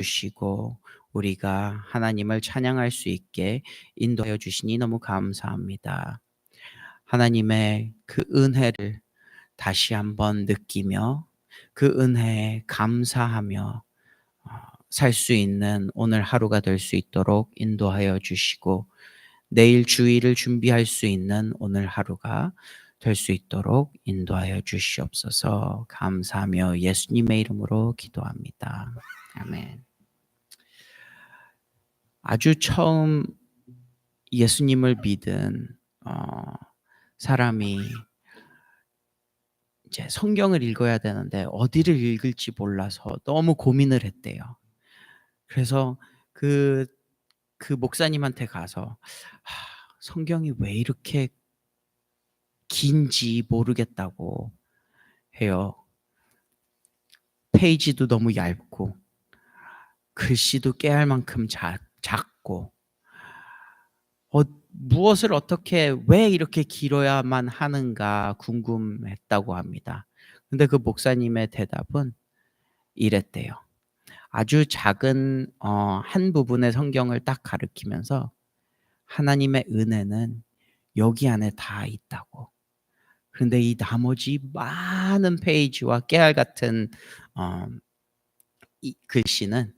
주시고 우리가 하나님을 찬양할 수 있게 인도하여 주시니 너무 감사합니다. 하나님의 그 은혜를 다시 한번 느끼며 그 은혜에 감사하며 살 수 있는 오늘 하루가 될 수 있도록 인도하여 주시고 내일 주일을 준비할 수 있는 오늘 하루가 될 수 있도록 인도하여 주시옵소서. 감사하며 예수님의 이름으로 기도합니다. 아멘. 아주 처음 예수님을 믿은 사람이 이제 성경을 읽어야 되는데 어디를 읽을지 몰라서 너무 고민을 했대요. 그래서 그 목사님한테 가서 성경이 왜 이렇게 긴지 모르겠다고 해요. 페이지도 너무 얇고 글씨도 깨알 만큼 작고 무엇을 어떻게 왜 이렇게 길어야만 하는가 궁금했다고 합니다. 근데 그 목사님의 대답은 이랬대요. 아주 작은 한 부분의 성경을 딱 가리키면서 하나님의 은혜는 여기 안에 다 있다고. 그런데 이 나머지 많은 페이지와 깨알 같은 이 글씨는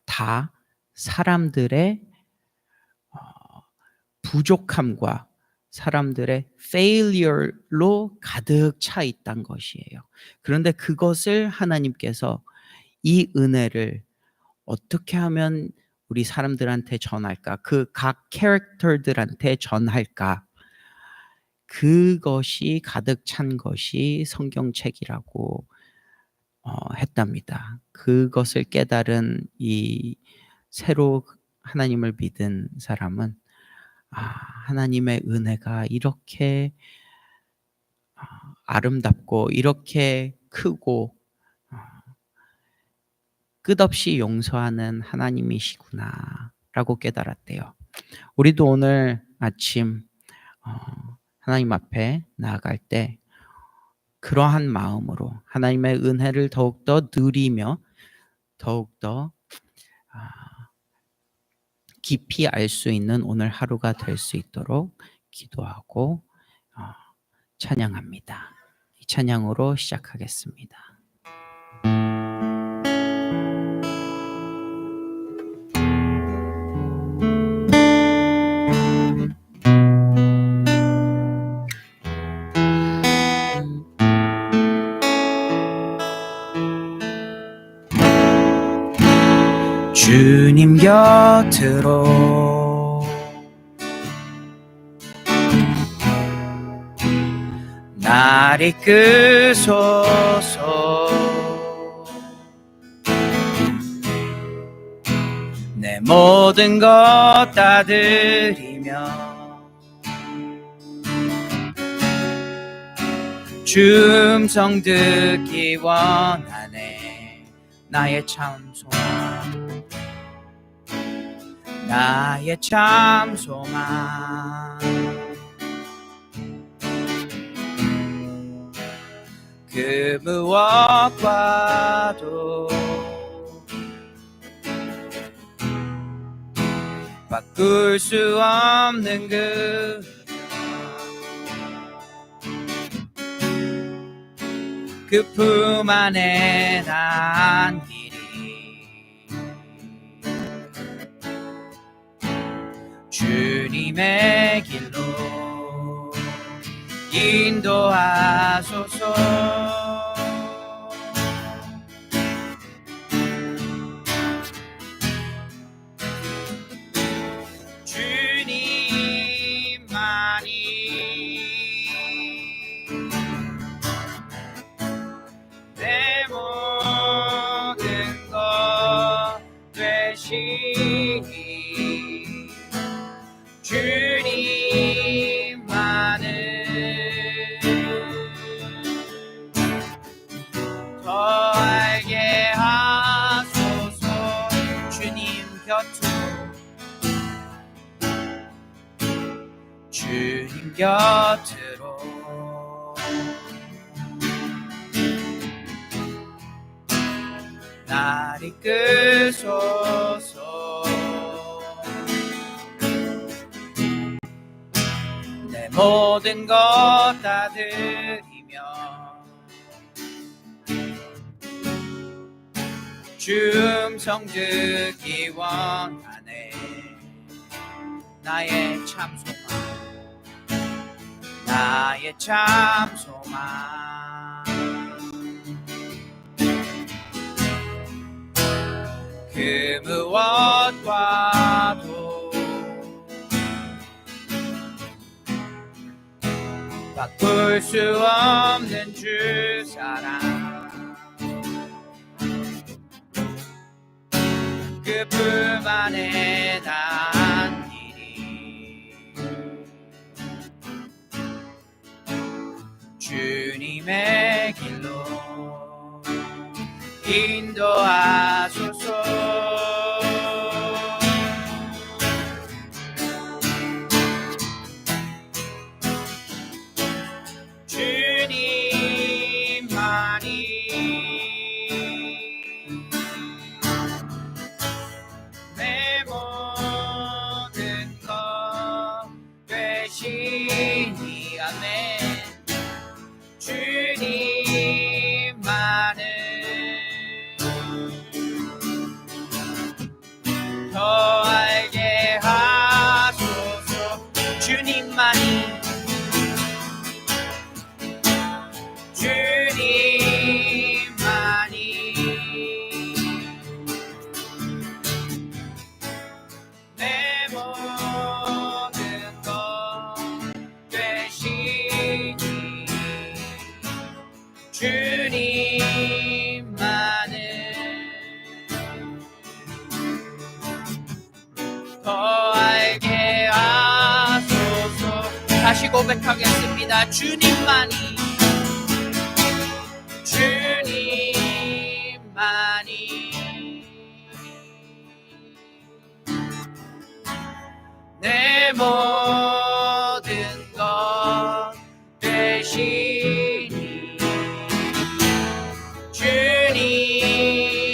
다 사람들의 부족함과 사람들의 failure로 가득 차 있단 것이에요. 그런데 그것을 하나님께서 이 은혜를 어떻게 하면 우리 사람들한테 전할까? 그 각 캐릭터들한테 전할까? 그것이 가득 찬 것이 성경책이라고 했답니다. 그것을 깨달은 이 새로 하나님을 믿은 사람은 하나님의 은혜가 이렇게 아름답고 이렇게 크고 끝없이 용서하는 하나님이시구나 라고 깨달았대요. 우리도 오늘 아침 하나님 앞에 나아갈 때 그러한 마음으로 하나님의 은혜를 더욱더 누리며 더욱더 깊이 알 수 있는 오늘 하루가 될 수 있도록 기도하고 찬양합니다. 이 찬양으로 시작하겠습니다. 주님 곁으로 날 이끄소서. 내 모든 것 다 드리며 주 음성 듣기 원하네. 나의 참 소망, 나의 참 소망. 그 무엇과도 바꿀 수 없는 그 품 안에 난 길이 주님의 길로 인도하소서. 내 모든 것 되시니 주님만을 더 알게 하소서. 주님 곁으로, 주님 곁으로 날 이끄소서. 내 모든 것 다 드리며 주 음성 듣기 원하네. 나의 참 소망, 나의 참 소망. 그 무엇과도 바꿀 수 없는 주 사랑, 그품 안에 난 길이 주님의 길로 인도하소서. 내 모든 것 되시니 아멘. 주님만을 더 알게 하소서. 주님만이 내 모든 것 되시니 주님만을 더 알게 하소서. 다시 고백하겠습니다. 주님만이 내 모든 것 되시니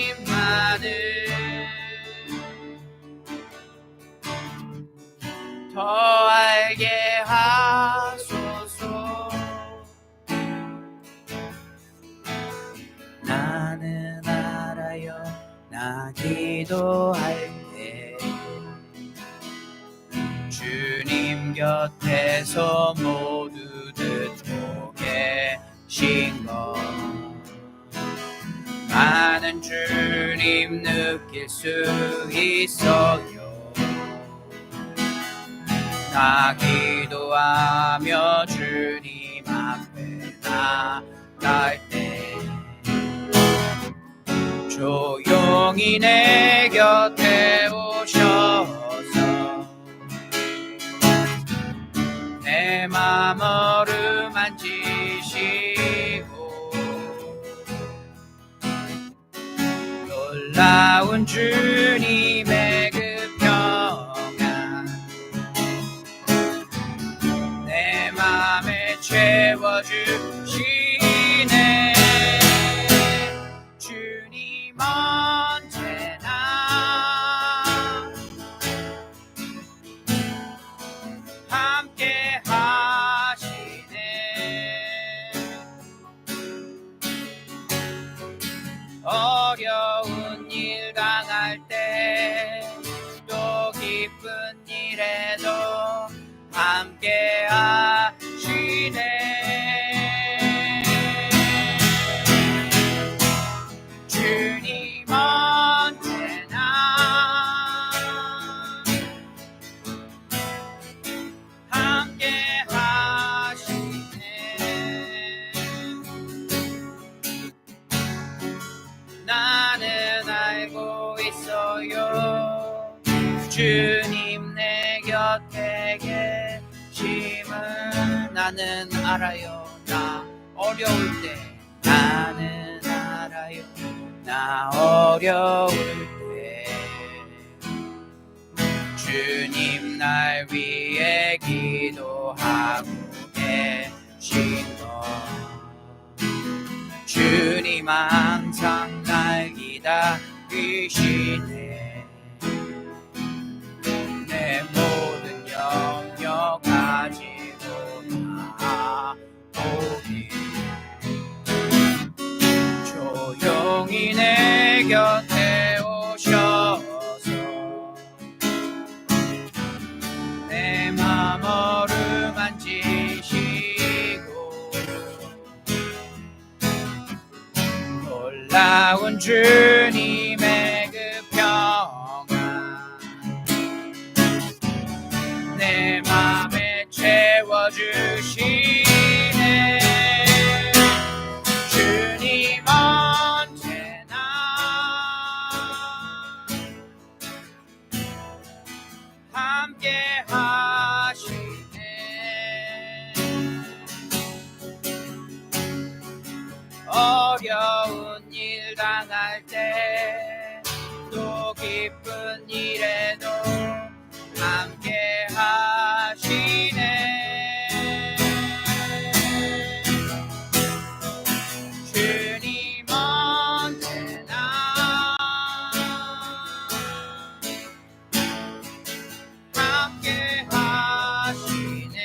주님만을 더 알게 하소서. 나는 알아요. 나 기도할 때 주님 곁에서 모두 듣고 계신 것, 나는 주님 느낄 수 있어요. 나 기도하며 주님 앞에 나갈 때 조용히 내 곁에 오셔서 내 맘 어루만지시고 놀라운 주님의 그 평안 내 맘에 채워주시네. 주님 언제나 함께 하시네. 어려운 일 당할 때 또 기쁜 일에도 함께 하시네. 주님 언제나 함께 하시네. 나는 알고 있어요. 주님 내 곁에 계심을 나는 알아요. 나 어려울 때 나는 알아요. 나 어려울 때 주님 날 위해 기도하고 계신 것, 주님 항상 날 기다리시네. 기다리시네. 내 모든 영역 가지고 나오기 조용히 내 곁에 오셔서 내 맘 어루만지시고 놀라운 주님의 그 평안 내 맘에 채워주시네. 주님 언제나 함께 하시네. 어려운 일 당할 때 또 기쁜 일에도 함께 하시네. 주님 언제나 함께 하시네.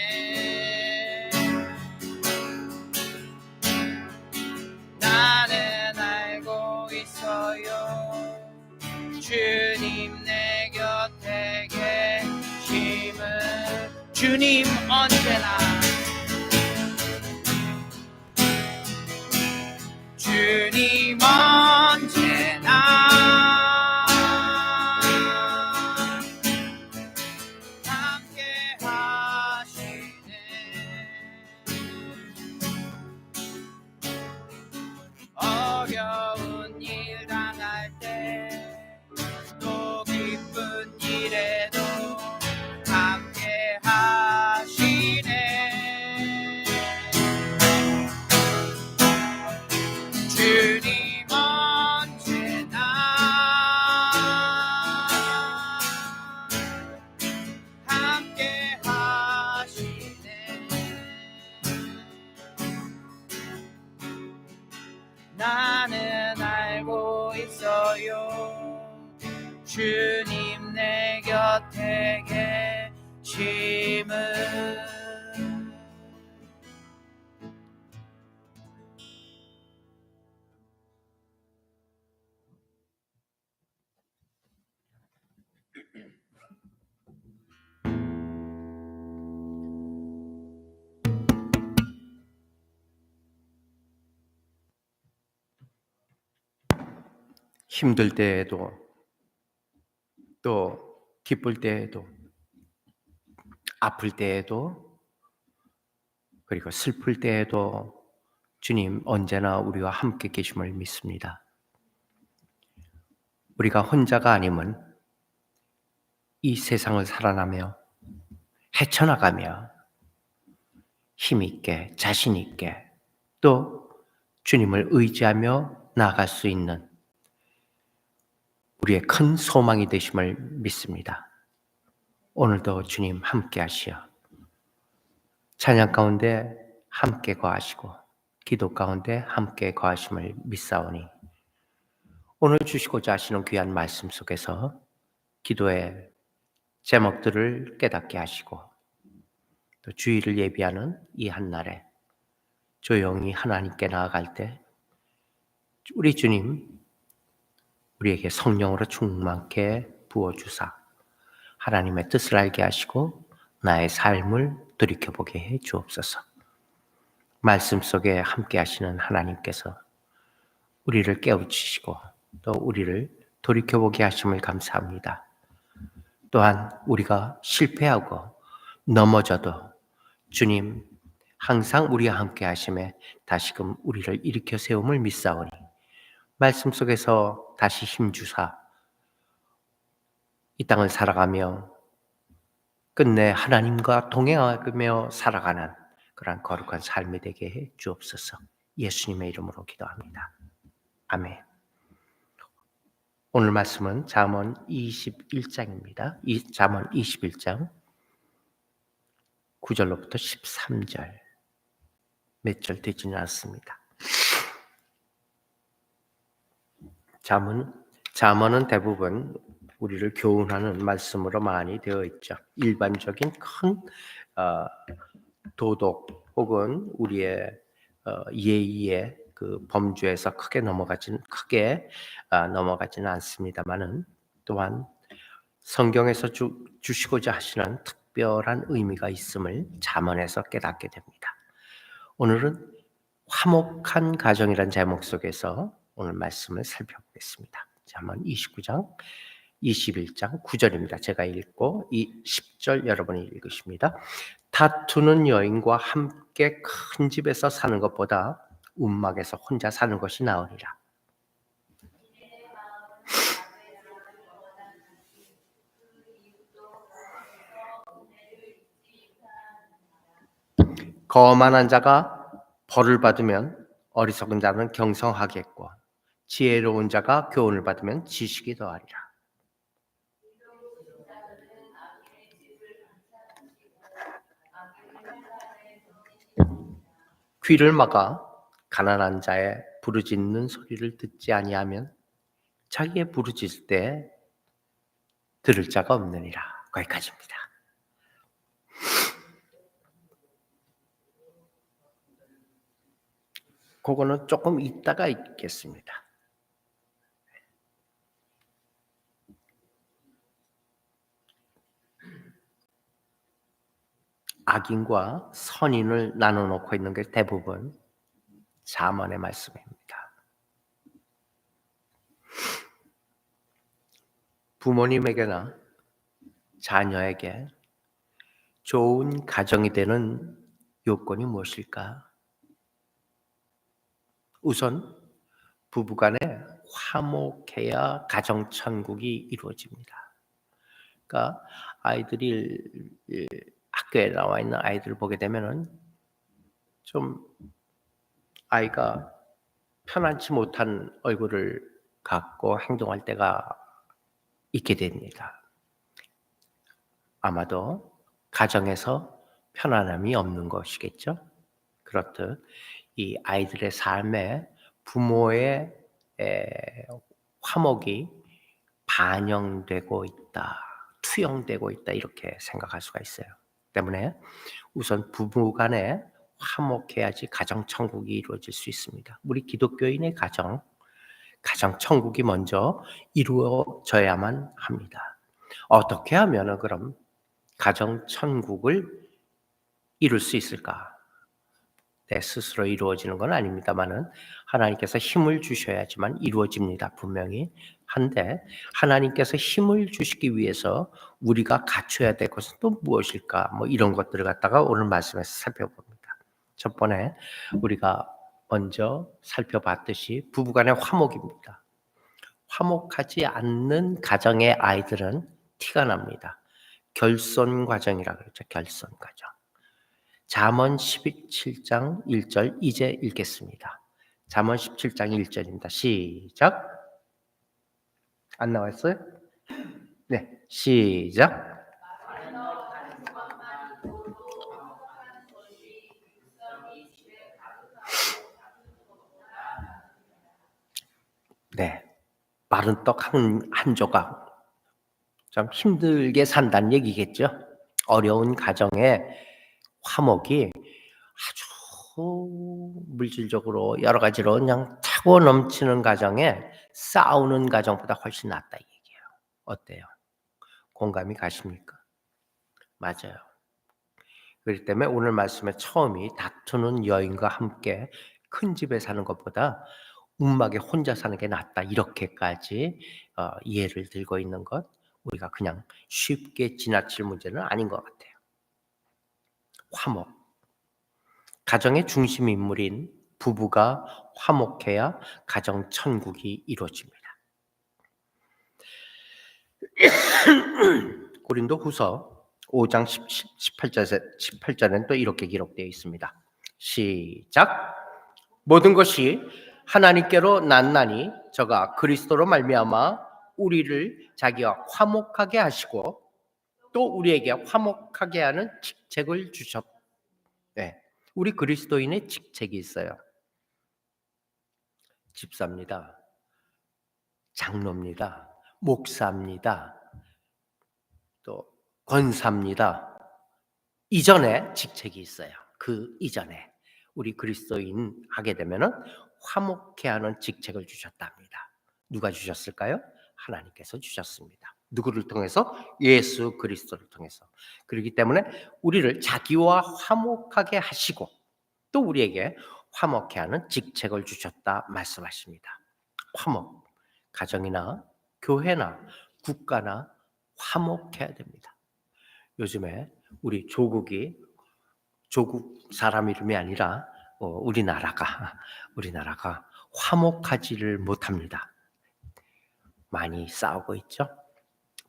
나는 알고 있어요. 주님 내 곁에 계심을. 주님 언제나 주님 언제나 함께 하시네. 어려운 일 당할 때 또 기쁜 일에도 함께 하시네. 주님 언제나 함께 하시네. 나는 알고 있어요. 주님 내 곁에 계심을. 힘들 때에도 또 기쁠 때에도 아플 때에도 그리고 슬플 때에도 주님 언제나 우리와 함께 계심을 믿습니다. 우리가 혼자가 아님은 이 세상을 살아나며 헤쳐나가며 힘있게 자신있게 또 주님을 의지하며 나아갈 수 있는 우리의 큰 소망이 되심을 믿습니다. 오늘도 주님 함께 하시어 찬양 가운데 함께 거하시고 기도 가운데 함께 거하심을 믿사오니 오늘 주시고자 하시는 귀한 말씀 속에서 기도의 제목들을 깨닫게 하시고 또 주일을 예비하는 이 한날에 조용히 하나님께 나아갈 때 우리 주님 우리에게 성령으로 충만케 부어주사 하나님의 뜻을 알게 하시고 나의 삶을 돌이켜보게 해 주옵소서. 말씀 속에 함께 하시는 하나님께서 우리를 깨우치시고 또 우리를 돌이켜보게 하심을 감사합니다. 또한 우리가 실패하고 넘어져도 주님 항상 우리와 함께 하심에 다시금 우리를 일으켜 세움을 믿사오니 말씀 속에서 다시 힘주사 이 땅을 살아가며 끝내 하나님과 동행하며 살아가는 그런 거룩한 삶이 되게 해 주옵소서. 예수님의 이름으로 기도합니다. 아멘. 오늘 말씀은 잠언 21장입니다. 잠언 21장 9절로부터 13절 몇 절 되지는 않습니다. 잠언은 대부분 우리를 교훈하는 말씀으로 많이 되어 있죠. 일반적인 큰 도덕 혹은 우리의 예의의 그 범주에서 크게 넘어가지는 않습니다만은 또한 성경에서 주시고자 하시는 특별한 의미가 있음을 잠언에서 깨닫게 됩니다. 오늘은 화목한 가정이란 제목 속에서 오늘 말씀을 살펴보겠습니다. 잠언 29장 21장 9절입니다. 제가 읽고 이 10절 여러분이 읽으십니다. 다투는 여인과 함께 큰 집에서 사는 것보다 움막에서 혼자 사는 것이 나으리라. 거만한 자가 벌을 받으면 어리석은 자는 경성하겠고 지혜로운 자가 교훈을 받으면 지식이 더하리라. 귀를 막아 가난한 자의 부르짖는 소리를 듣지 아니하면 자기의 부르짖을 때 들을 자가 없느니라. 거기까지입니다. 그거는 조금 이따가 읽겠습니다. 악인과 선인을 나눠놓고 있는 게 대부분 잠언의 말씀입니다. 부모님에게나 자녀에게 좋은 가정이 되는 요건이 무엇일까? 우선 부부간에 화목해야 가정천국이 이루어집니다. 그러니까 아이들이 학교에 나와 있는 아이들을 보게 되면은 좀 아이가 편안치 못한 얼굴을 갖고 행동할 때가 있게 됩니다. 아마도 가정에서 편안함이 없는 것이겠죠. 그렇듯 이 아이들의 삶에 부모의 화목이 반영되고 있다, 투영되고 있다 이렇게 생각할 수가 있어요. 때문에 우선 부부 간에 화목해야지 가정 천국이 이루어질 수 있습니다. 우리 기독교인의 가정 천국이 먼저 이루어져야만 합니다. 어떻게 하면 그럼 가정 천국을 이룰 수 있을까? 내 스스로 이루어지는 건 아닙니다만은 하나님께서 힘을 주셔야지만 이루어집니다. 분명히. 한데 하나님께서 힘을 주시기 위해서 우리가 갖춰야 될 것은 또 무엇일까? 뭐 이런 것들을 갖다가 오늘 말씀에서 살펴봅니다. 첫 번에 우리가 먼저 살펴봤듯이 부부간의 화목입니다. 화목하지 않는 가정의 아이들은 티가 납니다. 결손 과정이라고 그러죠. 결손 과정. 잠언 17장 1절 이제 읽겠습니다. 잠언 17장 1절입니다. 시작. 안 나왔어요? 네, 시작. 네, 마른 떡 한 조각. 좀 힘들게 산다는 얘기겠죠. 어려운 가정의 화목이 아주 물질적으로 여러 가지로 그냥 차고 넘치는 가정에 싸우는 가정보다 훨씬 낫다 이 얘기예요. 어때요? 공감이 가십니까? 맞아요. 그렇기 때문에 오늘 말씀의 처음이 다투는 여인과 함께 큰 집에 사는 것보다 움막에 혼자 사는 게 낫다 이렇게까지 이해를 들고 있는 것 우리가 그냥 쉽게 지나칠 문제는 아닌 것 같아요. 화목. 가정의 중심 인물인 부부가 화목해야 가정 천국이 이루어집니다. 고린도후서 5장 18절에는 또 이렇게 기록되어 있습니다. 시작. 모든 것이 하나님께로 났나니 저가 그리스도로 말미암아 우리를 자기와 화목하게 하시고 또 우리에게 화목하게 하는 직책을 주셨. 네, 우리 그리스도인의 직책이 있어요. 집사입니다. 장로입니다. 목사입니다. 또 권사입니다. 이전에 직책이 있어요. 그 이전에 우리 그리스도인 하게 되면은 화목케 하는 직책을 주셨답니다. 누가 주셨을까요? 하나님께서 주셨습니다. 누구를 통해서? 예수 그리스도를 통해서. 그렇기 때문에 우리를 자기와 화목하게 하시고 또 우리에게 화목케 하는 직책을 주셨다 말씀하십니다. 화목, 가정이나 교회나 국가나 화목해야 됩니다. 요즘에 우리 조국 사람 이름이 아니라 우리나라가 화목하지를 못합니다. 많이 싸우고 있죠.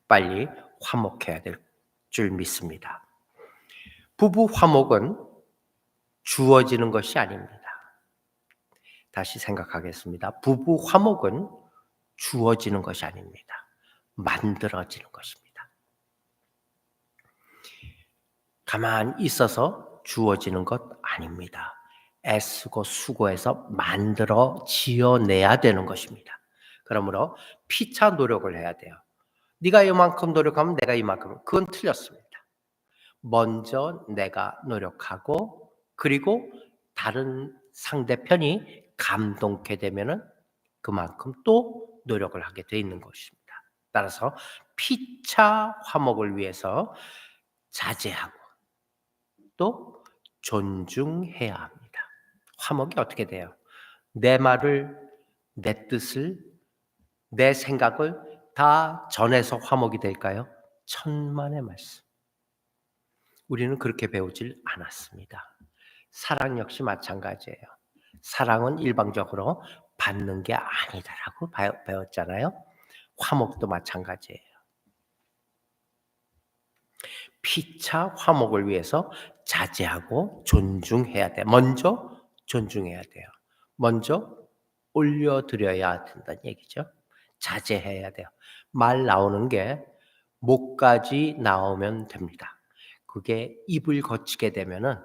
빨리 화목해야 될 줄 믿습니다. 부부 화목은 주어지는 것이 아닙니다. 다시 생각하겠습니다. 부부 화목은 주어지는 것이 아닙니다. 만들어지는 것입니다. 가만히 있어서 주어지는 것 아닙니다. 애쓰고 수고해서 만들어 지어내야 되는 것입니다. 그러므로 피차 노력을 해야 돼요. 네가 이만큼 노력하면 내가 이만큼. 그건 틀렸습니다. 먼저 내가 노력하고 그리고 다른 상대편이 감동케 되면은 그만큼 또 노력을 하게 돼 있는 것입니다. 따라서 피차 화목을 위해서 자제하고 또 존중해야 합니다. 화목이 어떻게 돼요? 내 말을, 내 뜻을, 내 생각을 다 전해서 화목이 될까요? 천만의 말씀. 우리는 그렇게 배우질 않았습니다. 사랑 역시 마찬가지예요. 사랑은 일방적으로 받는 게 아니다라고 배웠잖아요. 화목도 마찬가지예요. 피차 화목을 위해서 자제하고 존중해야 돼. 먼저 존중해야 돼요. 먼저 올려드려야 된다는 얘기죠. 자제해야 돼요. 말 나오는 게 목까지 나오면 됩니다. 그게 입을 거치게 되면은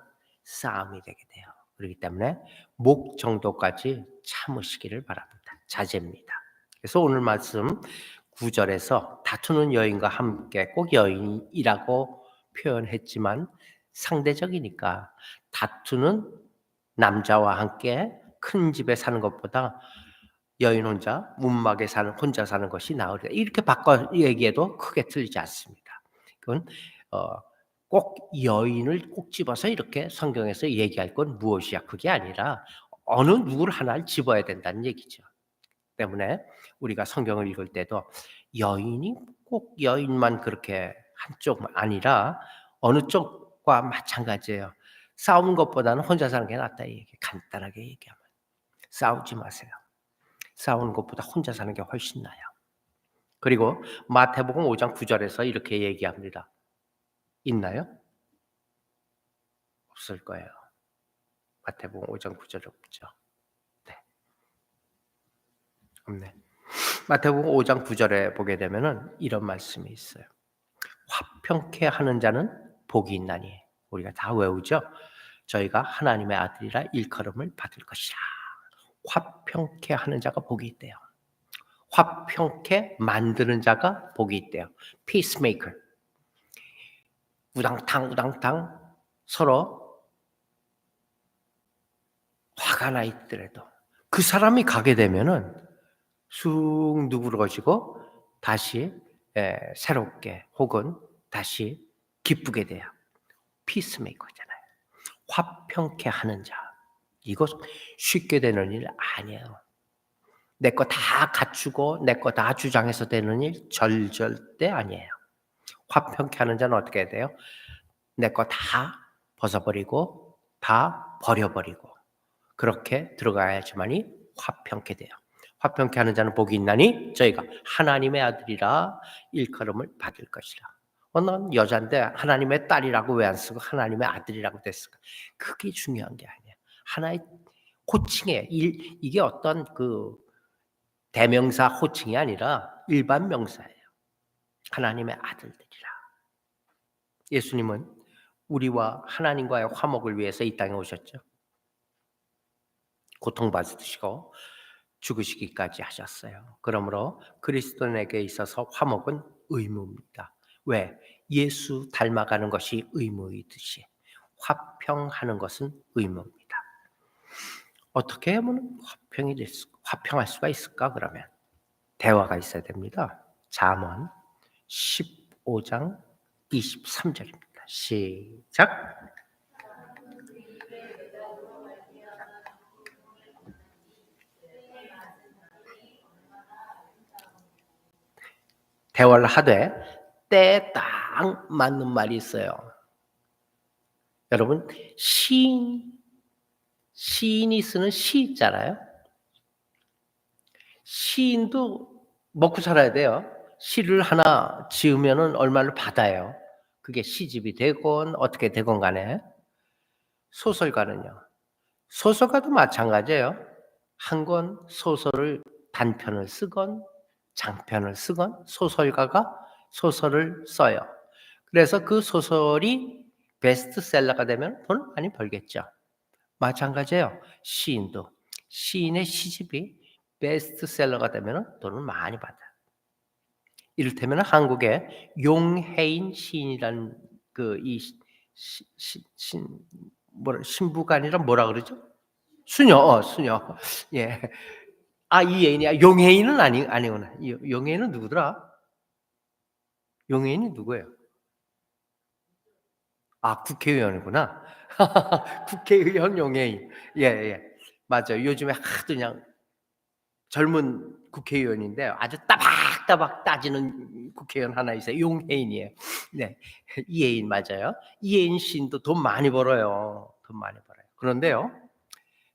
싸움이 되게 돼요. 그렇기 때문에 목 정도까지 참으시기를 바랍니다. 자제입니다. 그래서 오늘 말씀 9절에서 다투는 여인과 함께 꼭 여인이라고 표현했지만 상대적이니까 다투는 남자와 함께 큰 집에 사는 것보다 여인 혼자 문막에 혼자 사는 것이 나으리라. 이렇게 바꿔 얘기해도 크게 틀리지 않습니다. 그건 꼭 여인을 꼭 집어서 이렇게 성경에서 얘기할 건 무엇이야? 그게 아니라 어느 누구를 하나를 집어야 된다는 얘기죠. 때문에 우리가 성경을 읽을 때도 여인이 꼭 여인만 그렇게 한쪽 아니라 어느 쪽과 마찬가지예요. 싸우는 것보다는 혼자 사는 게 낫다 이 얘기. 간단하게 얘기하면 싸우지 마세요. 싸우는 것보다 혼자 사는 게 훨씬 나아요. 그리고 마태복음 5장 9절에서 이렇게 얘기합니다. 있나요? 없을 거예요. 마태복음 5장 9절에 없죠. 네. 없네. 마태복음 5장 9절에 보게 되면은 이런 말씀이 있어요. 화평케 하는 자는 복이 있나니. 우리가 다 외우죠. 저희가 하나님의 아들이라 일컬음을 받을 것이라. 화평케 하는 자가 복이 있대요. 화평케 만드는 자가 복이 있대요. peacemaker. 우당탕 서로 화가 나 있더라도 그 사람이 가게 되면은 쑥 누그러지고 다시 새롭게 혹은 다시 기쁘게 돼요. 피스메이커잖아요. 화평케 하는 자. 이거 쉽게 되는 일 아니에요. 내 거 다 갖추고 내 거 다 주장해서 되는 일 절대 아니에요. 화평케 하는 자는 어떻게 해야 돼요? 내 거 다 벗어버리고 다 버려버리고 그렇게 들어가야지만이 화평케 돼요. 화평케 하는 자는 복이 있나니 저희가 하나님의 아들이라 일컬음을 받을 것이라. 넌 여잔데 하나님의 딸이라고 왜 안 쓰고 하나님의 아들이라고 됐을까? 그게 중요한 게 아니야. 하나의 호칭이에요. 이게 어떤 그 대명사 호칭이 아니라 일반 명사예요. 하나님의 아들들이라. 예수님은 우리와 하나님과의 화목을 위해서 이 땅에 오셨죠. 고통받으시고 죽으시기까지 하셨어요. 그러므로 그리스도인에게 있어서 화목은 의무입니다. 왜? 예수 닮아가는 것이 의무이듯이 화평하는 것은 의무입니다. 어떻게 하면 화평할 수가 있을까? 그러면 대화가 있어야 됩니다. 잠언 15장 23절입니다. 시작. 대화를 하되 때에 딱 맞는 말이 있어요. 여러분, 시인이 쓰는 시 있잖아요. 시인도 먹고 살아야 돼요. 시를 하나 지으면은 얼마를 받아요. 그게 시집이 되건 어떻게 되건 간에. 소설가는요. 소설가도 마찬가지예요. 한 권 소설을 단편을 쓰건 장편을 쓰건 소설가가 소설을 써요. 그래서 그 소설이 베스트셀러가 되면 돈을 많이 벌겠죠. 마찬가지예요. 시인도 시인의 시집이 베스트셀러가 되면 돈을 많이 받아요. 이를테면 한국의 용해인 시인이라는 신부가 아니라 뭐라 그러죠? 수녀. 예. 이예인이야. 용해인은 아니구나. 용해인은 누구더라? 용해인이 누구예요? 국회의원이구나. 국회의원 용해인. 예. 맞아요. 요즘에 하도 그냥 젊은 국회의원인데 아주 따박따박 따지는 국회의원 하나 있어요. 용해인이에요. 네. 이예인 맞아요. 이예인 시인도 돈 많이 벌어요. 돈 많이 벌어요. 그런데요.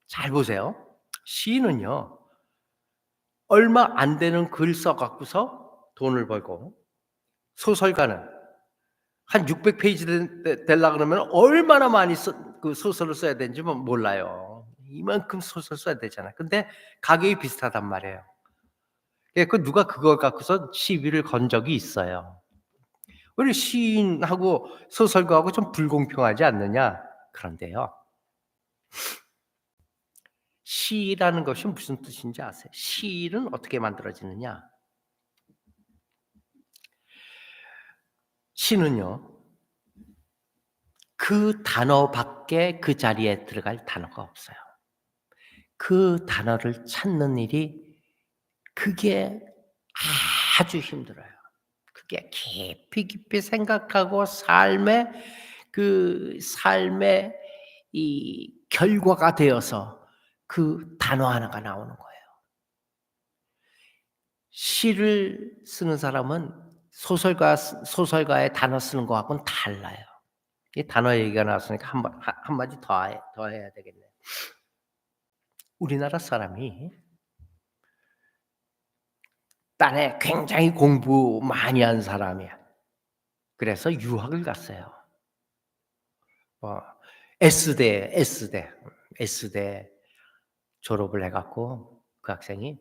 잘 보세요. 시인은요. 얼마 안 되는 글 써 갖고서 돈을 벌고 소설가는 한 600페이지 되려고 그러면 얼마나 많이 그 소설을 써야 되는지 몰라요. 이만큼 소설 써야 되잖아요. 근데 가격이 비슷하단 말이에요. 그 누가 그걸 갖고서 시비를 건 적이 있어요. 우리 시인하고 소설가하고 좀 불공평하지 않느냐? 그런데요. 시라는 것이 무슨 뜻인지 아세요? 시는 어떻게 만들어지느냐? 시는요. 그 단어밖에 그 자리에 들어갈 단어가 없어요. 그 단어를 찾는 일이 그게 아주 힘들어요. 그게 깊이 생각하고 삶의 이 결과가 되어서 그 단어 하나가 나오는 거예요. 시를 쓰는 사람은 소설가의 단어 쓰는 거하고는 달라요. 이 단어 얘기가 나왔으니까 한마디 더 해야 되겠네요. 우리나라 사람이 딴에 굉장히 공부 많이 한 사람이야. 그래서 유학을 갔어요. S대 졸업을 해갖고 그 학생이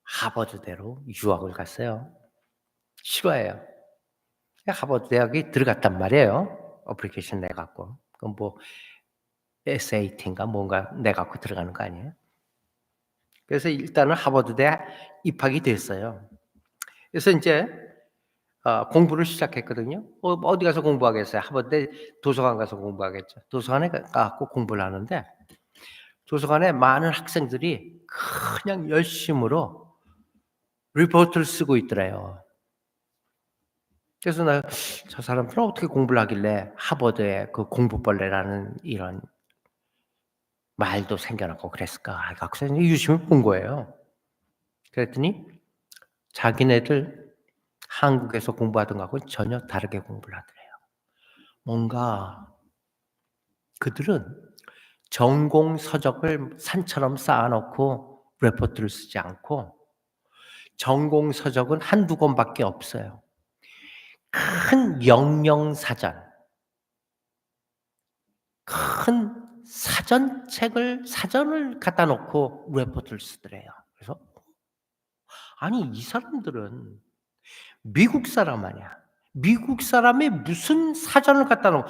하버드대로 유학을 갔어요. 싫어해요. 하버드 대학에 들어갔단 말이에요. 어플리케이션 내갖고. 그럼 SAT인가 뭔가 내갖고 들어가는 거 아니에요? 그래서 일단은 하버드대 입학이 됐어요. 그래서 이제 공부를 시작했거든요. 어디 가서 공부하겠어요? 하버드대 도서관 가서 공부하겠죠. 도서관에 가고 공부를 하는데 도서관에 많은 학생들이 그냥 열심으로 리포트를 쓰고 있더래요. 그래서 저 사람들은 어떻게 공부를 하길래 하버드의 그 공부벌레라는 이런 말도 생겨나고 그랬을까? 학생이 유심히 본 거예요. 그랬더니 자기네들 한국에서 공부하던 거하고 전혀 다르게 공부를 하더래요. 뭔가 그들은 전공 서적을 산처럼 쌓아놓고 레포트를 쓰지 않고 전공 서적은 한두 권밖에 없어요. 큰 영영사전, 큰 사전을 갖다 놓고 레포트를 쓰더래요. 그래서 아니 이 사람들은 미국 사람 아니야. 미국 사람이 무슨 사전을 갖다 놓고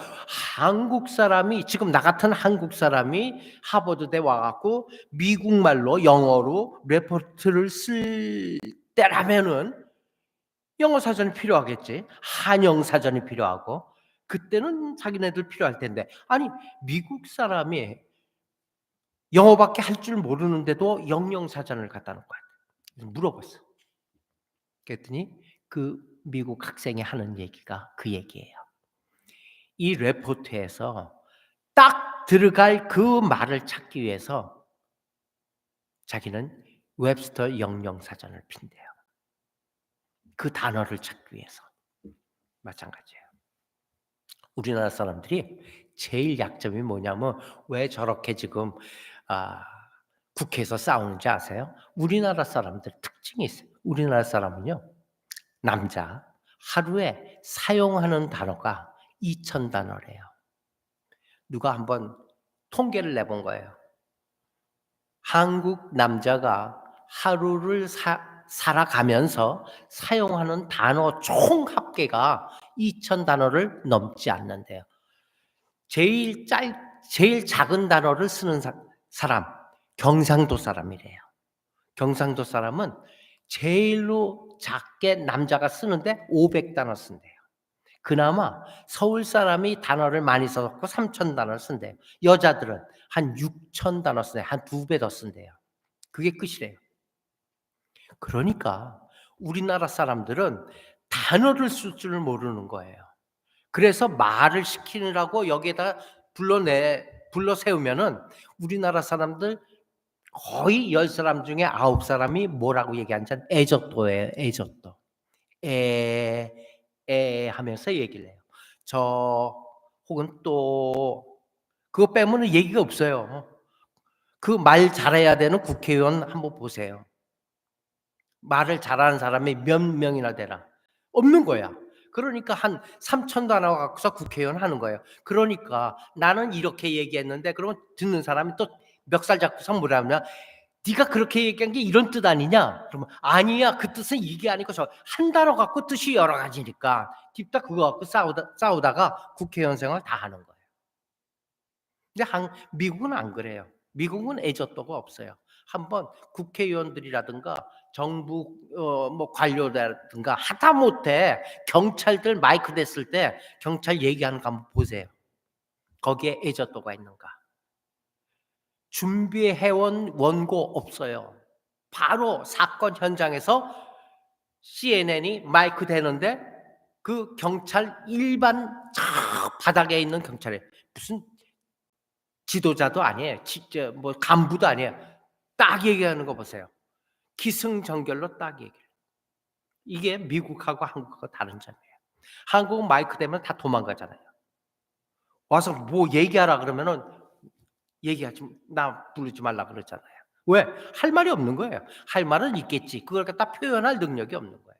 한국 사람이 지금 나 같은 한국 사람이 하버드대 와 갖고 미국 말로 영어로 레포트를 쓸 때라면은 영어 사전이 필요하겠지. 한영 사전이 필요하고 그때는 자기네들 필요할 텐데 아니 미국 사람이 영어밖에 할 줄 모르는데도 영영 사전을 갖다 놓고 물어봤어. 그랬더니 그 미국 학생이 하는 얘기가 그 얘기예요. 이 레포트에서 딱 들어갈 그 말을 찾기 위해서 자기는 웹스터 영영 사전을 핀대요. 그 단어를 찾기 위해서. 마찬가지예요. 우리나라 사람들이 제일 약점이 뭐냐면 왜 저렇게 지금 국회에서 싸우는지 아세요? 우리나라 사람들 특징이 있어요. 우리나라 사람은요. 남자 하루에 사용하는 단어가 2,000단어래요. 누가 한번 통계를 내본 거예요. 한국 남자가 하루를 살아가면서 사용하는 단어 총 합계가 2,000단어를 넘지 않는데요. 제일 작은 단어를 쓰는 사람 경상도 사람이래요. 경상도 사람은 제일로 작게 남자가 쓰는데 500단어 쓴대요. 그나마 서울 사람이 단어를 많이 써갖고 3,000단어를 쓴대요. 여자들은 한 6,000단어 쓴대요. 한 2배 더 쓴대요. 그게 끝이래요. 그러니까 우리나라 사람들은 단어를 쓸 줄 모르는 거예요. 그래서 말을 시키느라고 여기에다 불러 세우면은 우리나라 사람들 거의 10사람 중에 9사람이 뭐라고 얘기하는지 애저또예요. 애저또. 하면서 얘기를 해요. 혹은 또 그거 빼면은 얘기가 없어요. 그 말 잘해야 되는 국회의원 한번 보세요. 말을 잘하는 사람이 몇 명이나 되나? 없는 거야. 그러니까 한 3,000단어 갖고서 국회의원 하는 거예요. 그러니까 나는 이렇게 얘기했는데 그러면 듣는 사람이 또 멱살 잡고서 뭐라면 네가 그렇게 얘기한 게 이런 뜻 아니냐? 그러면 아니야. 그 뜻은 이게 아니고 저 한 단어 갖고 뜻이 여러 가지니까 딥다 그거 갖고 싸우다가 국회의원 생활 다 하는 거예요. 근데 미국은 안 그래요. 미국은 애저또가 없어요. 한번 국회의원들이라든가 정부 뭐 관료라든가 하다못해 경찰들 마이크 댔을 때 경찰 얘기하는 거 한번 보세요. 거기에 애저또가 있는가? 준비해온 원고 없어요. 바로 사건 현장에서 CNN이 마이크 대는데 그 경찰 일반 바닥에 있는 경찰이 무슨 지도자도 아니에요. 뭐 간부도 아니에요. 딱 얘기하는 거 보세요. 기승전결로 딱 얘기해요. 이게 미국하고 한국하고 다른 점이에요. 한국은 마이크 대면 다 도망가잖아요. 와서 뭐 얘기하라 그러면은 얘기하지 나 부르지 말라 그러잖아요. 왜? 할 말이 없는 거예요. 할 말은 있겠지. 그걸 갖다 표현할 능력이 없는 거예요.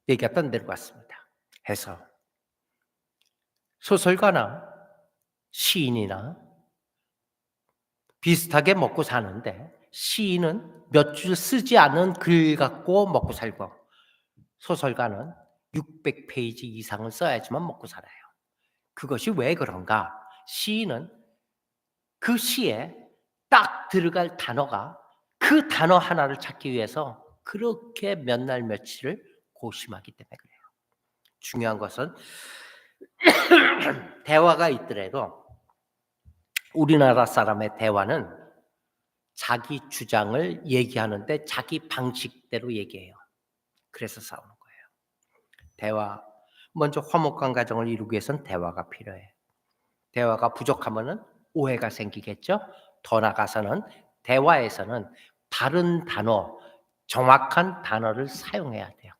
얘기했던 대로 같습니다. 해서 소설가나 시인이나 비슷하게 먹고 사는데 시인은 몇 줄 쓰지 않은 글 갖고 먹고 살고 소설가는 600페이지 이상을 써야지만 먹고 살아요. 그것이 왜 그런가? 시인은 그 시에 딱 들어갈 단어가 그 단어 하나를 찾기 위해서 그렇게 몇 날 며칠을 고심하기 때문에 그래요. 중요한 것은 대화가 있더라도 우리나라 사람의 대화는 자기 주장을 얘기하는데 자기 방식대로 얘기해요. 그래서 싸우는 거예요. 대화, 먼저 화목한 가정을 이루기 위해서는 대화가 필요해. 대화가 부족하면은 오해가 생기겠죠. 더 나아가서는 대화에서는 바른 단어, 정확한 단어를 사용해야 돼요.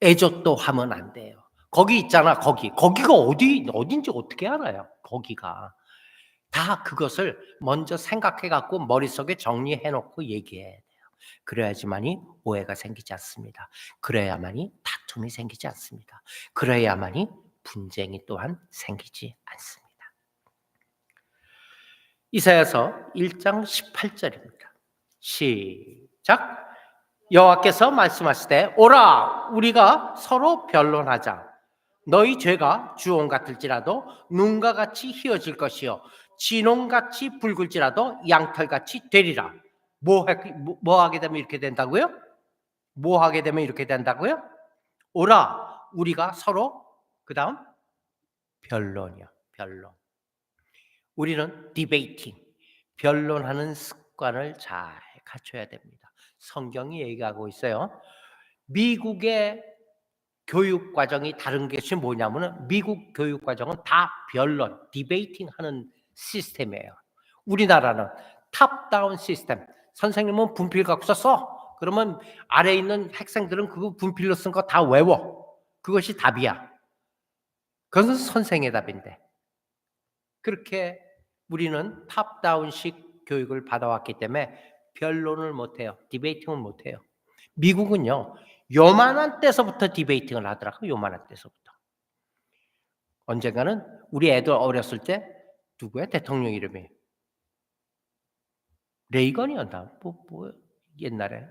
애저또 하면 안 돼요. 거기 있잖아, 거기가 어딘지 어떻게 알아요? 거기가 다 그것을 먼저 생각해 갖고 머릿속에 정리해 놓고 얘기해야 돼요. 그래야지만이 오해가 생기지 않습니다. 그래야만이 다툼이 생기지 않습니다. 그래야만이 분쟁이 또한 생기지 않습니다. 이사야서 1장 18절입니다. 시작. 여호와께서 말씀하실 때 오라 우리가 서로 변론하자. 너희 죄가 주홍 같을지라도 눈과 같이 희어질 것이요 진홍같이 붉을지라도 양털같이 되리라. 뭐 하게 되면 이렇게 된다고요? 뭐 하게 되면 이렇게 된다고요? 오라 우리가 서로 그다음 변론이요. 변론. 우리는 디베이팅, 변론하는 습관을 잘 갖춰야 됩니다. 성경이 얘기하고 있어요. 미국의 교육 과정이 다른 것이 뭐냐면은 미국 교육 과정은 다 변론, 디베이팅 하는 시스템이에요. 우리나라는 탑다운 시스템. 선생님은 분필 갖고 써. 그러면 아래에 있는 학생들은 그거 분필로 쓴 거 다 외워. 그것이 답이야. 그것은 선생의 답인데. 그렇게 우리는 탑다운식 교육을 받아왔기 때문에 변론을 못해요. 디베이팅을 못해요. 미국은요. 요만한 때서부터 디베이팅을 하더라고요. 요만한 때서부터. 언젠가는 우리 애들 어렸을 때 누구야? 대통령 이름이. 레이건이었나? 뭐 옛날에.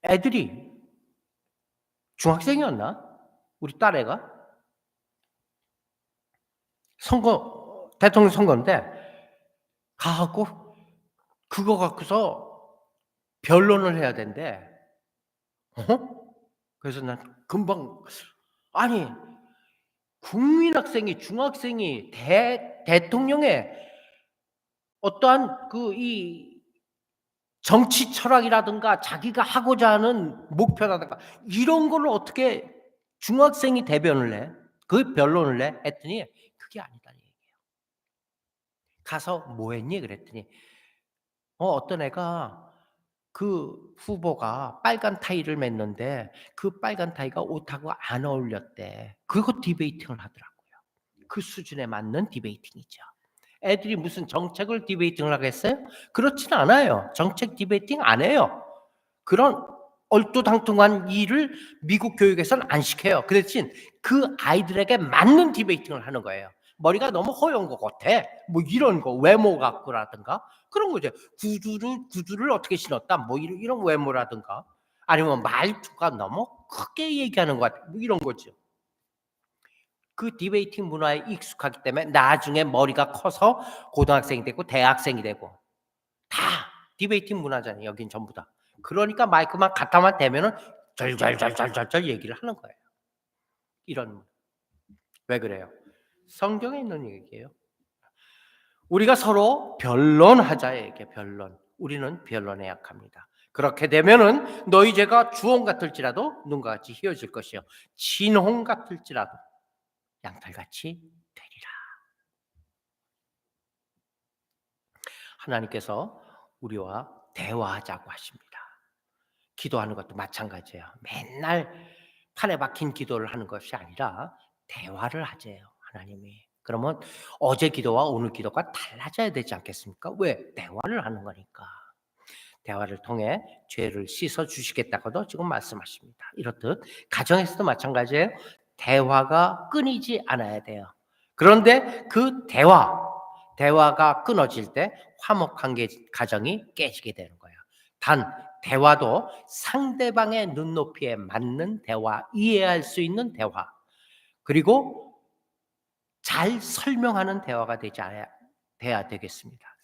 애들이 중학생이었나? 우리 딸애가. 대통령 선거인데 가갖고 그거 갖고서 변론을 해야 된대. 그래서 난 금방 아니 국민학생이 중학생이 대통령의 어떠한 이 정치 철학이라든가 자기가 하고자 하는 목표라든가 이런 걸로 어떻게 중학생이 대변을 해? 그 변론을 해? 했더니 그게 아니다는 얘기예요. 가서 뭐 했니? 그랬더니 어떤 애가 그 후보가 빨간 타이를 맸는데 그 빨간 타이가 옷하고 안 어울렸대. 그거 디베이팅을 하더라고요. 그 수준에 맞는 디베이팅이죠. 애들이 무슨 정책을 디베이팅을 하겠어요? 그렇지는 않아요. 정책 디베이팅 안 해요. 그런 얼토당통한 일을 미국 교육에서는 안 시켜요. 그 대신 그 아이들에게 맞는 디베이팅을 하는 거예요. 머리가 너무 허연 것 같아. 뭐 이런 거 외모 갖고라든가 그런 거죠. 구두를 어떻게 신었다. 뭐 이런 외모라든가 아니면 말투가 너무 크게 얘기하는 것 같아. 뭐 이런 거죠. 그 디베이팅 문화에 익숙하기 때문에 나중에 머리가 커서 고등학생이 되고 대학생이 되고 다 디베이팅 문화잖아요. 여긴 전부 다. 그러니까 마이크만 갖다만 대면은 절절절절절 얘기를 하는 거예요. 이런 왜 그래요? 성경에 있는 얘기예요. 우리가 서로 변론하자 얘기해. 변론. 우리는 변론에 약합니다. 그렇게 되면은 너희 죄가 주홍 같을지라도 눈과 같이 희어질 것이요 진홍 같을지라도 양털같이 되리라. 하나님께서 우리와 대화하자고 하십니다. 기도하는 것도 마찬가지예요. 맨날 판에 박힌 기도를 하는 것이 아니라 대화를 하재요. 하나님이. 그러면 어제 기도와 오늘 기도가 달라져야 되지 않겠습니까? 왜? 대화를 하는 거니까. 대화를 통해 죄를 씻어 주시겠다고도 지금 말씀하십니다. 이렇듯 가정에서도 마찬가지예요. 대화가 끊이지 않아야 돼요. 그런데 그 대화가 끊어질 때 화목한 가정이 깨지게 되는 거예요. 단 대화도 상대방의 눈높이에 맞는 대화, 이해할 수 있는 대화, 그리고 잘 설명하는 대화가 돼야 되겠습니다.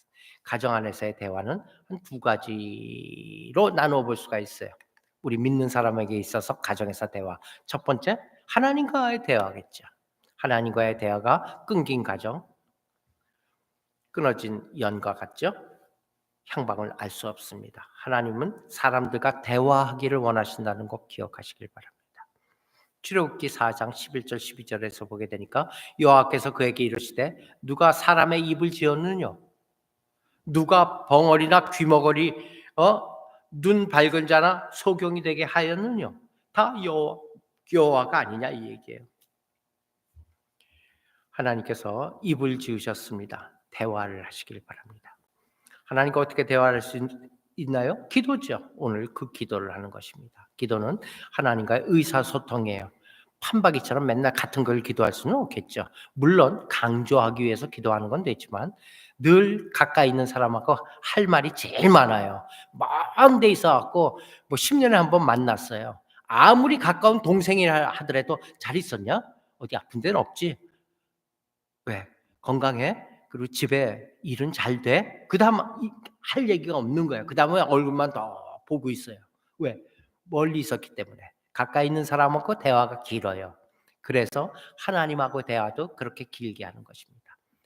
가정 안에서의 대화는 한 두 가지로 나누어 볼 수가 있어요. 우리 믿는 사람에게 있어서 가정에서 대화. 첫 번째, 하나님과의 대화겠죠. 하나님과의 대화가 끊긴 가정, 끊어진 연과 같죠? 향방을 알 수 없습니다. 하나님은 사람들과 대화하기를 원하신다는 거 기억하시길 바랍니다. 출애굽기 4장 11절 12절에서 보게 되니까 여호와께서 그에게 이르시되 누가 사람의 입을 지었느냐? 누가 벙어리나 귀머거리 눈 밝은 자나 소경이 되게 하였느냐? 다 여호와가 아니냐 이 얘기예요. 하나님께서 입을 지으셨습니다. 대화를 하시길 바랍니다. 하나님과 어떻게 대화할 수 있나요? 기도죠. 오늘 그 기도를 하는 것입니다. 기도는 하나님과의 의사소통이에요. 판박이처럼 맨날 같은 걸 기도할 수는 없겠죠. 물론 강조하기 위해서 기도하는 건 되지만 늘 가까이 있는 사람하고 할 말이 제일 많아요. 먼 데 있어 갖고 뭐 10년에 한 번 만났어요. 아무리 가까운 동생이라 하더라도 "잘 있었냐? 어디 아픈 데는 없지? 왜? 건강해? 그리고 집에 일은 잘 돼?" 그다음 할 얘기가 없는 거예요. 그다음에 얼굴만 더 보고 있어요. 왜? 멀리 있었기 때문에. 가까이 있는 사람하고 대화가 길어요. 그래서 하나님하고 대화도 그렇게 길게 하는 것입니다.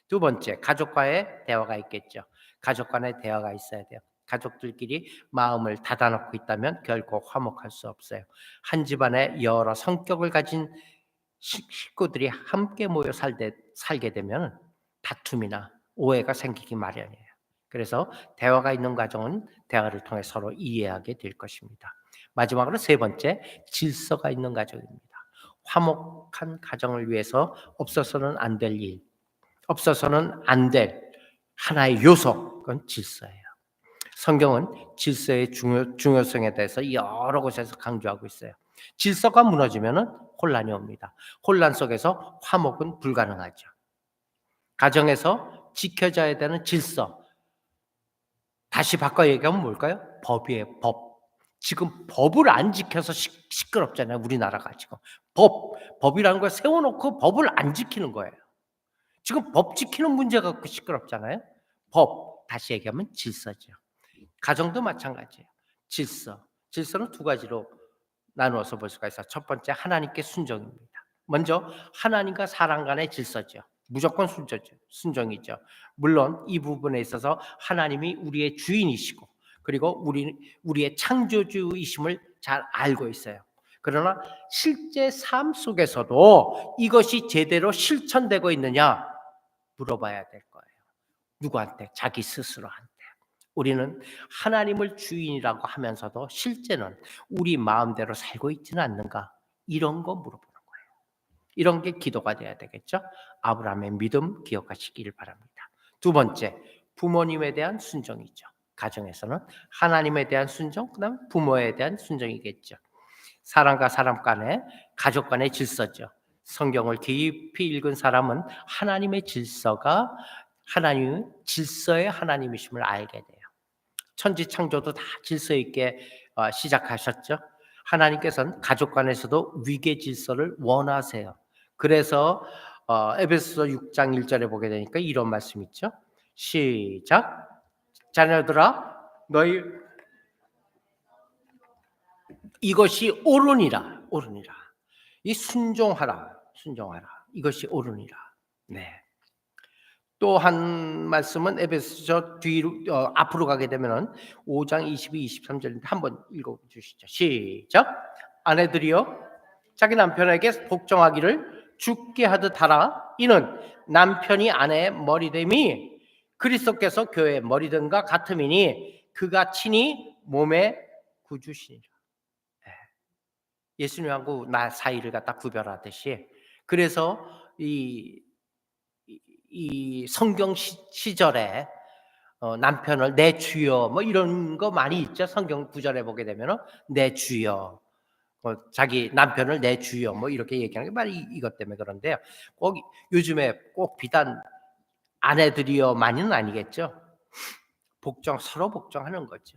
두 번째, 가족과의 대화가 있겠죠. 가족 간의 대화가 있어야 돼요. 가족들끼리 마음을 닫아 놓고 있다면 결코 화목할 수 없어요. 한 집안에 여러 성격을 가진 식구들이 함께 모여 살게 되면 다툼이나 오해가 생기기 마련이에요. 그래서 대화가 있는 가정은 대화를 통해 서로 이해하게 될 것입니다. 마지막으로 세 번째, 질서가 있는 가정입니다. 화목한 가정을 위해서 없어서는 안 될 일, 없어서는 안 될 하나의 요소, 그건 질서예요. 성경은 질서의 중요성에 대해서 여러 곳에서 강조하고 있어요. 질서가 무너지면 혼란이 옵니다. 혼란 속에서 화목은 불가능하죠. 가정에서 지켜져야 되는 질서, 다시 바꿔 얘기하면 뭘까요? 법이에요. 법. 지금 법을 안 지켜서 시끄럽잖아요. 우리나라가 지금. 법이라는 걸 세워놓고 법을 안 지키는 거예요. 지금 법 지키는 문제가 갖고 시끄럽잖아요. 법, 다시 얘기하면 질서죠. 가정도 마찬가지예요. 질서는 두 가지로 나누어서 볼 수가 있어요. 첫 번째, 하나님께 순종입니다. 먼저 하나님과 사람 간의 질서죠. 무조건 순종이죠. 물론 이 부분에 있어서 하나님이 우리의 주인이시고 그리고 우리의 창조주이심을 잘 알고 있어요. 그러나 실제 삶 속에서도 이것이 제대로 실천되고 있느냐 물어봐야 될 거예요. 누구한테? 자기 스스로한테. 우리는 하나님을 주인이라고 하면서도 실제는 우리 마음대로 살고 있지는 않는가? 이런 거 물어보는 거예요. 이런 게 기도가 돼야 되겠죠? 아브라함의 믿음 기억하시길 바랍니다. 두 번째, 부모님에 대한 순종이죠. 가정에서는 하나님에 대한 순종, 그다음에 부모에 대한 순종이겠죠. 사람과 사람 간의, 가족 간의 질서죠. 성경을 깊이 읽은 사람은 하나님의 질서가 하나님 질서의 하나님이심을 알게 돼요. 천지 창조도 다 질서 있게 시작하셨죠. 하나님께서는 가족 간에서도 위계 질서를 원하세요. 그래서 에베소서 6장 1절에 보게 되니까 이런 말씀 있죠. 시작. 자녀들아 너희 이것이 옳으니라. 이 순종하라. 이것이 옳으니라. 네. 또 한 말씀은 에베소서 뒤로 앞으로 가게 되면은 5장 22, 23절인데 한번 읽어 주시죠. 시작. 아내들이여 자기 남편에게 복종하기를 죽게 하듯 하라. 이는 남편이 아내의 머리됨이 그리스도께서 교회의 머리됨과 같음이니 그가 친히 몸의 구주시니라. 예수님하고 나 사이를 갖다 구별하듯이 그래서 이 성경 시절에 남편을 내 주여 뭐 이런 거 많이 있죠. 성경 구절에 보게 되면은 내 주여, 자기 남편을 내 주여 뭐 이렇게 얘기하는 게 많이 이것 때문에 그런데요. 꼭 요즘에 꼭 비단 아내들이여만은 아니겠죠. 서로 복종하는 거죠.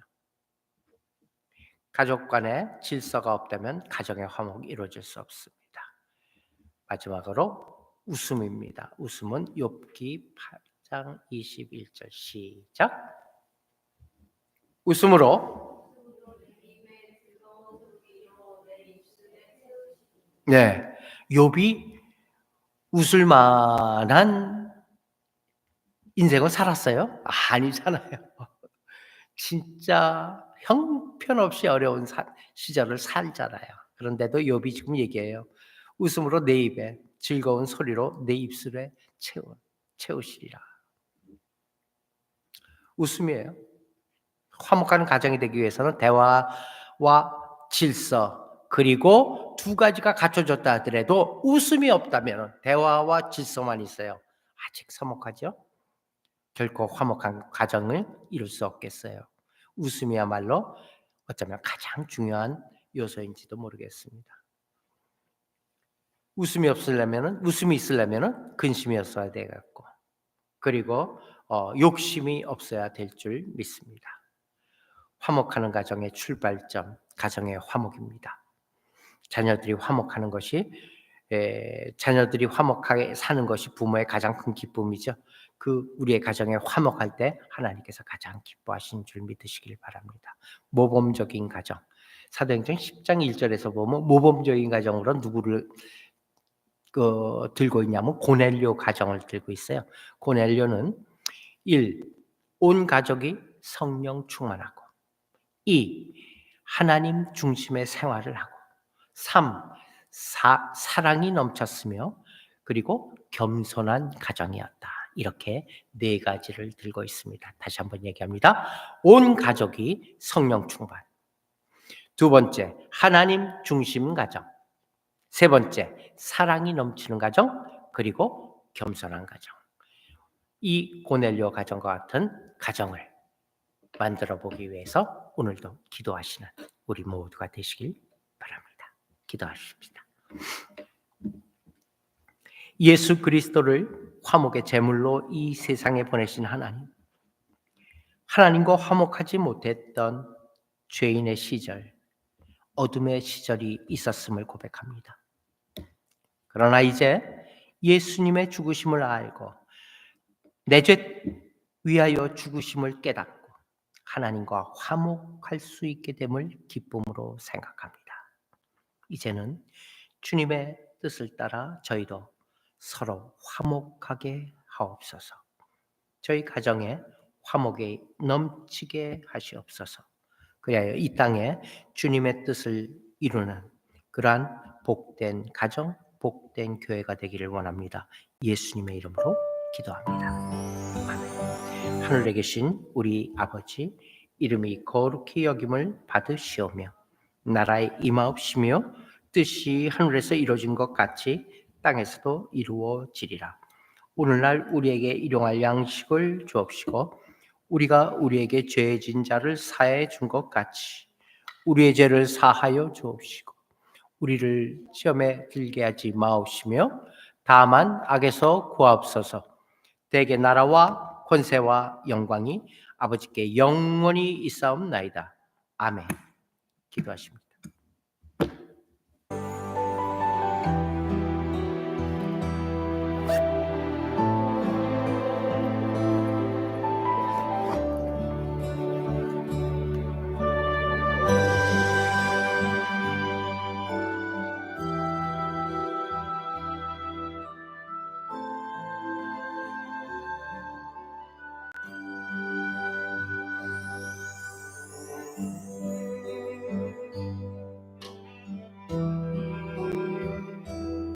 가족 간에 질서가 없다면 가정의 화목이 이루어질 수 없습니다. 마지막으로 웃음입니다. 웃음은 욥기 8장 21절 시작. 웃음으로 네, 욥이 웃을 만한 인생을 살았어요? 아니잖아요. 진짜 형편없이 어려운 시절을 살잖아요. 그런데도 욥이 지금 얘기해요. 웃음으로 내 입에 즐거운 소리로 내 입술에 채우시리라. 웃음이에요. 화목한 가정이 되기 위해서는 대화와 질서 그리고 두 가지가 갖춰졌다 하더라도 웃음이 없다면 대화와 질서만 있어요. 아직 서먹하죠? 결코 화목한 가정을 이룰 수 없겠어요. 웃음이야말로 어쩌면 가장 중요한 요소인지도 모르겠습니다. 웃음이 있으려면은 근심이 없어야 되겠고, 그리고 욕심이 없어야 될 줄 믿습니다. 화목하는 가정의 출발점, 가정의 화목입니다. 자녀들이 화목하는 것이 자녀들이 화목하게 사는 것이 부모의 가장 큰 기쁨이죠. 우리의 가정에 화목할 때 하나님께서 가장 기뻐하시는 줄 믿으시길 바랍니다. 모범적인 가정. 사도행전 10장 1절에서 보면 모범적인 가정으로 누구를 들고 있냐면 고넬료 가정을 들고 있어요. 고넬료는 1. 온 가족이 성령 충만하고, 2. 하나님 중심의 생활을 하고, 3. 사랑이 넘쳤으며, 그리고 겸손한 가정이었다. 이렇게 4가지를 들고 있습니다. 다시 한번 얘기합니다. 온 가족이 성령 충만. 2번째, 하나님 중심 가정. 3번째, 사랑이 넘치는 가정, 그리고 겸손한 가정. 이 고넬료 가정과 같은 가정을 만들어 보기 위해서 오늘도 기도하시는 우리 모두가 되시길 바랍니다. 기도하십시다. 예수 그리스도를 화목의 제물로 이 세상에 보내신 하나님, 하나님과 화목하지 못했던 죄인의 시절, 어둠의 시절이 있었음을 고백합니다. 그러나 이제 예수님의 죽으심을 알고 내 죄 위하여 죽으심을 깨닫고 하나님과 화목할 수 있게 됨을 기쁨으로 생각합니다. 이제는 주님의 뜻을 따라 저희도 서로 화목하게 하옵소서. 저희 가정에 화목이 넘치게 하시옵소서. 그리하여 이 땅에 주님의 뜻을 이루는 그러한 복된 가정, 복된 교회가 되기를 원합니다. 예수님의 이름으로 기도합니다. 아멘. 하늘에 계신 우리 아버지, 이름이 거룩히 여김을 받으시오며 나라에 임하옵시며 뜻이 하늘에서 이루어진 것 같이 땅에서도 이루어지리라. 오늘날 우리에게 일용할 양식을 주옵시고 우리가 우리에게 죄 진 자를 사해 준 것 같이 우리의 죄를 사하여 주옵시고 우리를 시험에 들게 하지 마옵시며 다만 악에서 구하옵소서. 대개 나라와 권세와 영광이 아버지께 영원히 있사옵나이다. 아멘. 기도하십니다.